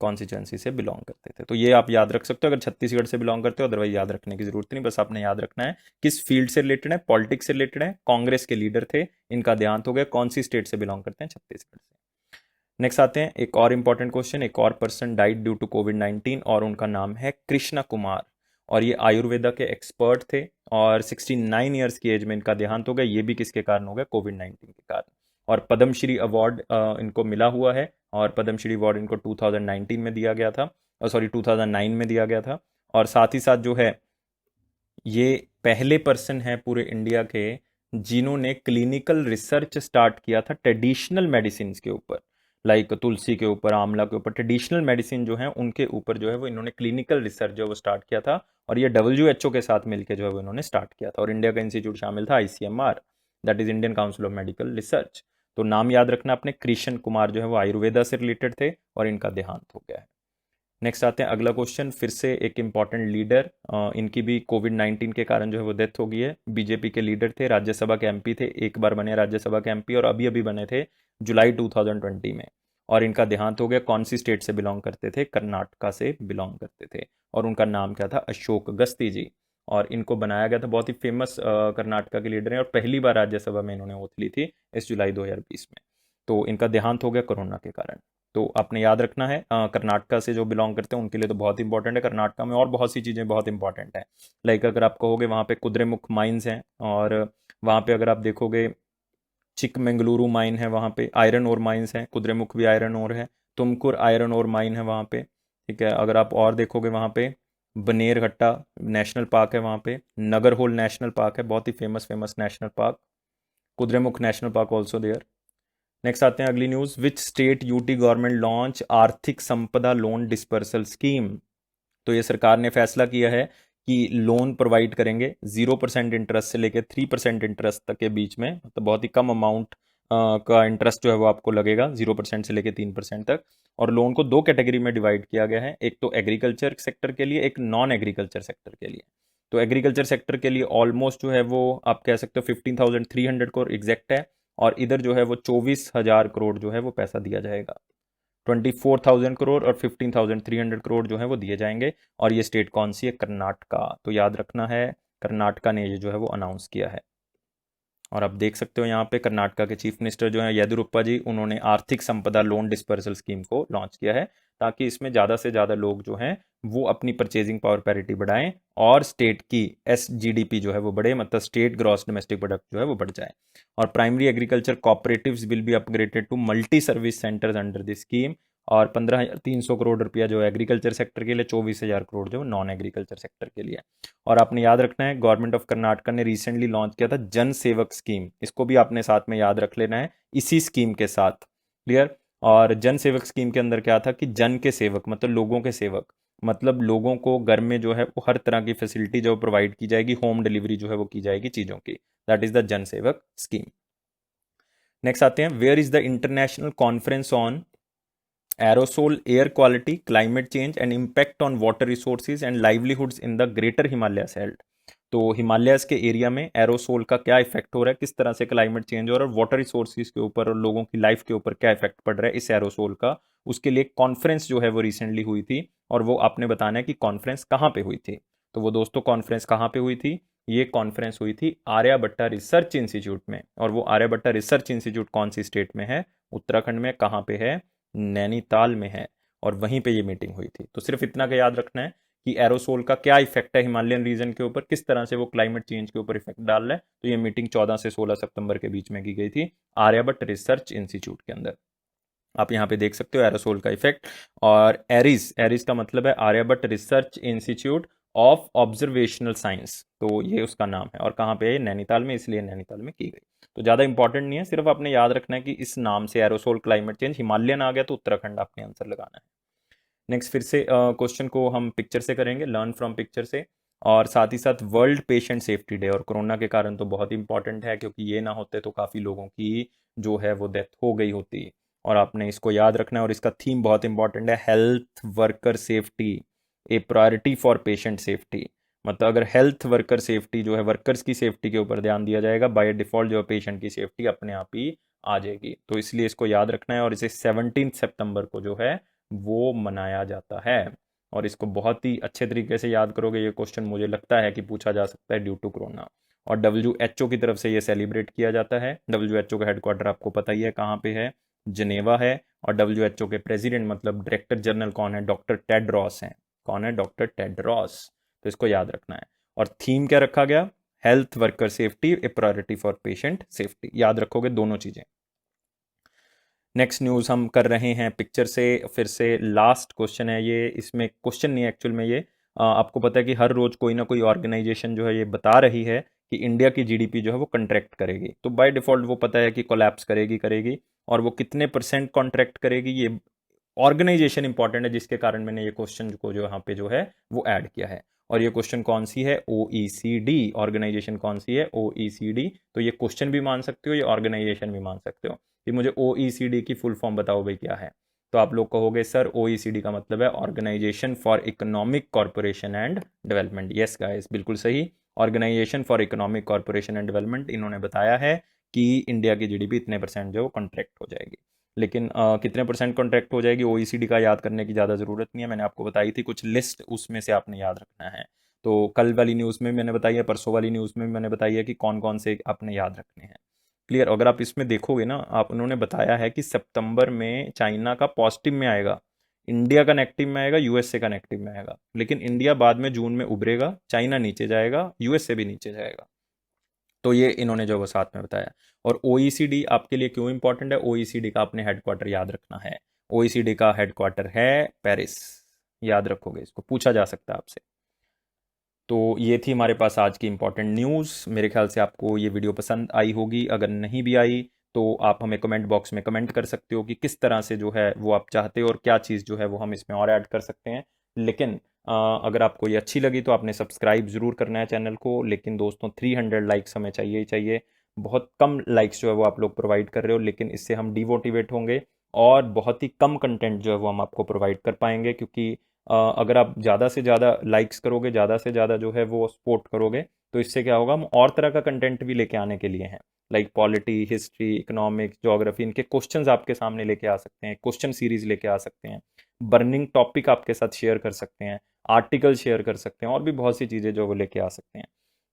कॉन्स्टिट्यूंसी से बिलोंग करते थे। तो ये आप याद रख सकते हो अगर छत्तीसगढ़ से बिलोंग करते हो, अदरवाइज याद रखने की जरूरत नहीं, बस आपने याद रखना है किस फील्ड से रिलेटेड है, पॉलिटिक्स से रिलेटेड है, कांग्रेस के लीडर थे, इनका देहांत हो गया, कौन सी स्टेट से बिलोंग करते हैं, छत्तीसगढ़ से। नेक्स्ट आते हैं एक और इंपॉर्टेंट क्वेश्चन, एक और पर्सन डाइड ड्यू टू कोविड-19 और उनका नाम है कृष्णा कुमार, और ये आयुर्वेदा के एक्सपर्ट थे, और 69 ईयर्स की एज में इनका देहांत हो गया। ये भी किसके कारण हो गया, कोविड-19 के कारण। और पद्मश्री अवार्ड इनको मिला हुआ है, और पद्मश्री अवार्ड इनको 2019 में दिया गया था, सॉरी 2009 में दिया गया था। और साथ ही साथ जो है ये पहले पर्सन है पूरे इंडिया के जिन्होंने क्लिनिकल रिसर्च स्टार्ट किया था ट्रेडिशनल मेडिसिन के ऊपर, लाइक तुलसी के ऊपर, आंवला के ऊपर, ट्रेडिशनल मेडिसिन जो है उनके ऊपर जो है वो इन्होंने क्लिनिकल रिसर्च जो है वो स्टार्ट किया था। और ये WHO के साथ मिलकर जो है वो इन्होंने स्टार्ट किया था, और इंडिया का इंस्टीट्यूट शामिल था ICMR, that is Indian council of medical research. तो नाम याद रखना अपने, कृष्ण कुमार जो है वो आयुर्वेदा से रिलेटेड थे, और इनका देहांत हो गया है। नेक्स्ट आते हैं अगला क्वेश्चन, फिर से एक इंपॉर्टेंट लीडर, इनकी भी कोविड-19 के कारण जो है वो डेथ हो गई है। बीजेपी के लीडर थे, राज्यसभा के MP थे, एक बार बने राज्यसभा के MP, और अभी अभी बने थे जुलाई 2020 में, और इनका देहांत हो गया। कौन सी स्टेट से बिलोंग करते थे, कर्नाटका से बिलोंग करते थे, और उनका नाम क्या था, अशोक गस्ती जी। और इनको बनाया गया था, बहुत ही फेमस कर्नाटका के लीडर हैं, और पहली बार राज्यसभा में इन्होंने ओथ ली थी इस जुलाई 2020 में। तो इनका देहांत हो गया कोरोना के कारण। तो आपने याद रखना है कर्नाटका से जो बिलोंग करते हैं उनके लिए तो बहुत इंपॉर्टेंट है। कर्नाटका में और बहुत सी चीज़ें बहुत इंपॉर्टेंट हैं, लाइक अगर आप कहोगे वहाँ पे कुद्रेमुख माइंस हैं, और वहाँ पे अगर आप देखोगे चिकमंगलुरु माइन है, वहाँ पे आयरन ओर माइंस हैं, कुद्रेमुख भी आयरन ओर है, तुमकुर आयरन ओर माइन है वहाँ पे, ठीक है। अगर आप और देखोगे वहाँ पे बनेरघट्टा नेशनल पार्क है, वहाँ पे नगरहोल नेशनल पार्क है, बहुत ही famous famous national park, Kudremukh national park also there. Next आते हैं अगली news, which state UT government launch आर्थिक संपदा लोन डिस्पर्सल स्कीम। तो ये सरकार ने फैसला किया है कि लोन प्रोवाइड करेंगे 0% इंटरेस्ट से लेकर 3% इंटरेस्ट तक के बीच में, मतलब बहुत ही कम अमाउंट का इंटरेस्ट जो है वो आपको लगेगा 0% से लेकर 3% तक। और लोन को दो कैटेगरी में डिवाइड किया गया है, एक तो एग्रीकल्चर सेक्टर के लिए, एक नॉन एग्रीकल्चर सेक्टर के लिए। तो एग्रीकल्चर सेक्टर के लिए ऑलमोस्ट जो है वो आप कह सकते हो 15,300 करोड़ एग्जैक्ट है, और इधर जो है वो 24,000 करोड़ जो है वो पैसा दिया जाएगा। 24,000 करोड़ और 15,300 करोड़ जो है वो दिए जाएंगे। और ये स्टेट कौन सी है, कर्नाटका। तो याद रखना है कर्नाटका ने ये जो है वो अनाउंस किया है। और आप देख सकते हो यहाँ पे कर्नाटका के चीफ मिनिस्टर जो है येदियुरप्पा जी, उन्होंने आर्थिक संपदा लोन डिस्पर्सल स्कीम को लॉन्च किया है, ताकि इसमें ज़्यादा से ज़्यादा लोग जो हैं वो अपनी परचेजिंग पावर पैरिटी बढ़ाएं, और स्टेट की SGDP जो है वो बढ़े, मतलब स्टेट ग्रॉस डोमेस्टिक प्रोडक्ट जो है वो बढ़ जाए। और primary agriculture cooperatives will be upgraded to multi service centres under this scheme. और 15,300 करोड़ रुपया जो है एग्रीकल्चर सेक्टर के लिए, 24,000 करोड़ जो नॉन एग्रीकल्चर सेक्टर के लिए। और आपने याद रखना है गवर्नमेंट ऑफ कर्नाटका ने रिसेंटली लॉन्च किया था जन सेवक स्कीम, इसको भी आपने साथ में याद रख लेना है इसी स्कीम के साथ, क्लियर। और जन सेवक स्कीम के अंदर क्या था कि जन के सेवक मतलब लोगों के सेवक, मतलब लोगों को घर में जो है वो हर तरह की फैसिलिटी जो प्रोवाइड की जाएगी, होम डिलीवरी जो है वो की जाएगी चीज़ों की, दैट इज द जन सेवक स्कीम। नेक्स्ट आते हैं, where is the international conference on aerosol air quality climate change and impact on water resources and livelihoods in the greater Himalayas held. तो हिमालयस के एरिया में एरोसोल का क्या इफेक्ट हो रहा है, किस तरह से क्लाइमेट चेंज हो रहा है और वाटर रिसोर्सेज के ऊपर और लोगों की लाइफ के ऊपर क्या इफेक्ट पड़ रहा है इस एरोसोल का, उसके लिए कॉन्फ्रेंस जो है वो रिसेंटली हुई थी। और वो आपने बताना है कि कॉन्फ्रेंस कहाँ पे हुई थी। तो वो दोस्तों कॉन्फ्रेंस कहाँ पे हुई थी, ये कॉन्फ्रेंस हुई थी आर्यभट्टा रिसर्च इंस्टीट्यूट में। और वो आर्यभट्टा रिसर्च इंस्टीट्यूट कौन सी स्टेट में है, उत्तराखंड में। कहाँ पे है, नैनीताल में है। और वहीं पे ये मीटिंग हुई थी। तो सिर्फ इतना का याद रखना है कि एरोसोल का क्या इफेक्ट है हिमालयन रीजन के ऊपर, किस तरह से वो क्लाइमेट चेंज के ऊपर इफेक्ट डाल रहा है। तो ये मीटिंग 14 से 16 सितंबर के बीच में की गई थी आर्यभट्ट रिसर्च इंस्टीट्यूट के अंदर। आप यहाँ पे देख सकते हो एरोसोल का इफेक्ट। और एरिस, एरिस का मतलब है Aryabhatta research institute of observational science, तो ये उसका नाम है। और कहाँ पे है, नैनीताल में, इसलिए नैनीताल में की गई। तो ज़्यादा इंपॉर्टेंट नहीं है, सिर्फ आपने याद रखना है कि इस नाम से एरोसोल क्लाइमेट चेंज, हिमालयन आ गया तो उत्तराखंड आपने आंसर लगाना है। नेक्स्ट फिर से क्वेश्चन को हम पिक्चर से करेंगे, लर्न फ्रॉम पिक्चर से। और साथ ही साथ वर्ल्ड पेशेंट सेफ्टी डे, और कोरोना के कारण तो बहुत इंपॉर्टेंट है, क्योंकि ये ना होते तो काफ़ी लोगों की जो है वो डेथ हो गई होती। और आपने इसको याद रखना है। और इसका थीम बहुत इंपॉर्टेंट है, health worker safety A priority for patient safety. मतलब अगर हेल्थ वर्कर सेफ्टी जो है, वर्कर्स की सेफ्टी के ऊपर ध्यान दिया जाएगा, बाय डिफॉल्ट जो है पेशेंट की सेफ्टी अपने आप ही आ जाएगी। तो इसलिए इसको याद रखना है। और इसे 17 सितंबर को जो है वो मनाया जाता है। और इसको बहुत ही अच्छे तरीके से याद करोगे, ये क्वेश्चन मुझे लगता है कि पूछा जा सकता है ड्यू टू कोरोना। और WHO की तरफ से ये सेलिब्रेट किया जाता है। WHO का हेडक्वार्टर आपको पता ही है कहाँ पे है, जनेवा है। और WHO के प्रेसिडेंट मतलब डायरेक्टर जनरल कौन है, डॉक्टर टेड्रॉस हैं। कौन है, डॉक्टर टेड्रॉस। तो इसको याद रखना है। और थीम क्या रखा गया, health worker safety A priority for patient safety. याद रखोगे दोनों चीज़ें। नेक्स्ट न्यूज़ हम कर रहे हैं पिक्चर से। फिर से लास्ट क्वेश्चन है ये, इसमें क्वेश्चन नहीं है एक्चुअल में ये। आपको पता है कि हर रोज़ कोई ना कोई ऑर्गेनाइजेशन जो है ये बता रही है कि इंडिया की जीडीपी जो है वो कंट्रैक्ट करेगी। तो बाय डिफ़ॉल्ट वो पता है कि कोलैप्स करेगी करेगी। और वो कितने % कॉन्ट्रैक्ट करेगी, ये ऑर्गेनाइजेशन इंपॉर्टेंट है, जिसके कारण मैंने ये क्वेश्चन को जो यहाँ पे जो है वो ऐड किया है। और ये क्वेश्चन कौन सी है, OECD ऑर्गेनाइजेशन कौन सी है, OECD। तो ये क्वेश्चन भी मान सकते हो, ये ऑर्गेनाइजेशन भी मान सकते हो कि मुझे OECD की फुल फॉर्म बताओ भाई क्या है। तो आप लोग कहोगे सर OECD का मतलब है organisation for economic corporation and development. Yes guys, बिल्कुल सही, organisation for economic corporation and development. इन्होंने बताया है कि इंडिया की जीडीपी इतने % जो कॉन्ट्रैक्ट हो जाएगी। लेकिन कितने % कॉन्ट्रैक्ट हो जाएगी, OECD का याद करने की ज़्यादा ज़रूरत नहीं है, मैंने आपको बताई थी कुछ लिस्ट, उसमें से आपने याद रखना है। तो कल वाली न्यूज़ में भी मैंने बताई है, परसों वाली न्यूज़ में भी मैंने बताई है कि कौन कौन से आपने याद रखने हैं। क्लियर। अगर आप इसमें देखोगे ना, आप उन्होंने बताया है कि सितंबर में चाइना का पॉजिटिव में आएगा, इंडिया का नेगेटिव में आएगा, USA का नेगेटिव में आएगा। लेकिन इंडिया बाद में जून में उभरेगा, चाइना नीचे जाएगा, USA भी नीचे जाएगा। तो ये इन्होंने जो वो साथ में बताया। और OECD आपके लिए क्यों इंपॉर्टेंट है, OECD का अपने हेडक्वार्टर याद रखना है। OECD का हेडक्वार्टर है पेरिस। याद रखोगे, इसको पूछा जा सकता है आपसे। तो ये थी हमारे पास आज की इंपॉर्टेंट न्यूज़। मेरे ख्याल से आपको ये वीडियो पसंद आई होगी। अगर नहीं भी आई तो आप हमें कमेंट बॉक्स में कमेंट कर सकते हो कि किस तरह से जो है वो आप चाहते हो और क्या चीज़ जो है वो हम इसमें और ऐड कर सकते हैं। लेकिन अगर आपको ये अच्छी लगी तो आपने सब्सक्राइब ज़रूर करना है चैनल को। लेकिन दोस्तों 300 लाइक्स हमें चाहिए ही चाहिए। बहुत कम लाइक्स जो है वो आप लोग प्रोवाइड कर रहे हो, लेकिन इससे हम डिमोटिवेट होंगे और बहुत ही कम कंटेंट जो है वो हम आपको प्रोवाइड कर पाएंगे। क्योंकि अगर आप ज़्यादा से ज़्यादा लाइक्स करोगे, ज़्यादा से ज़्यादा जो है वो सपोर्ट करोगे, तो इससे क्या होगा, हम और तरह का कंटेंट भी लेके आने के लिए हैं। Like polity, history, economics, geography, इनके क्वेश्चंस आपके सामने लेके आ सकते हैं, क्वेश्चन सीरीज लेके आ सकते हैं, बर्निंग टॉपिक आपके साथ शेयर कर सकते हैं, आर्टिकल शेयर कर सकते हैं, और भी बहुत सी चीज़ें जो वो लेके आ सकते हैं।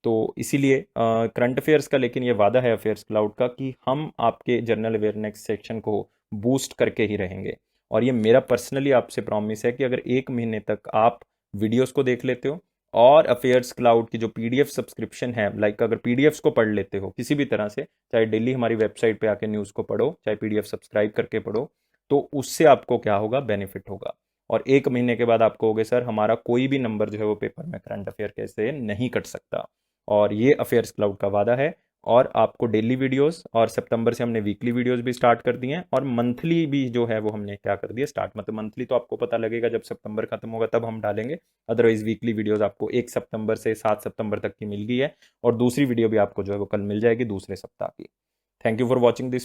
तो इसीलिए करंट अफेयर्स का लेकिन ये वादा है अफेयर्स क्लाउड का कि हम आपके जनरल अवेयरनेस सेक्शन को बूस्ट करके ही रहेंगे। और ये मेरा पर्सनली आपसे प्रॉमिस है कि अगर 1 महीने तक आप वीडियोस को देख लेते हो और अफेयर्स क्लाउड की जो PDF सब्सक्रिप्शन है, लाइक अगर PDFs को पढ़ लेते हो किसी भी तरह से, चाहे डेली हमारी वेबसाइट पे आके न्यूज़ को पढ़ो, चाहे PDF सब्सक्राइब करके पढ़ो, तो उससे आपको क्या होगा, बेनिफिट होगा। और 1 महीने के बाद आप कहोगे सर हमारा कोई भी नंबर जो है वो पेपर में करंट अफेयर कैसे नहीं कट सकता। और ये अफेयर्स क्लाउड का वादा है। और आपको डेली वीडियोस, और सितंबर से हमने वीकली वीडियोस भी स्टार्ट कर दिए हैं, और मंथली भी जो है वो हमने क्या कर दिया स्टार्ट। मतलब मंथली तो आपको पता लगेगा जब सितंबर खत्म होगा तब हम डालेंगे। अदरवाइज वीकली वीडियोस आपको 1 सितंबर से 7 सितंबर तक की मिल गई है, और दूसरी वीडियो भी आपको जो है वो कल मिल जाएगी दूसरे सप्ताह की। Thank you for watching this.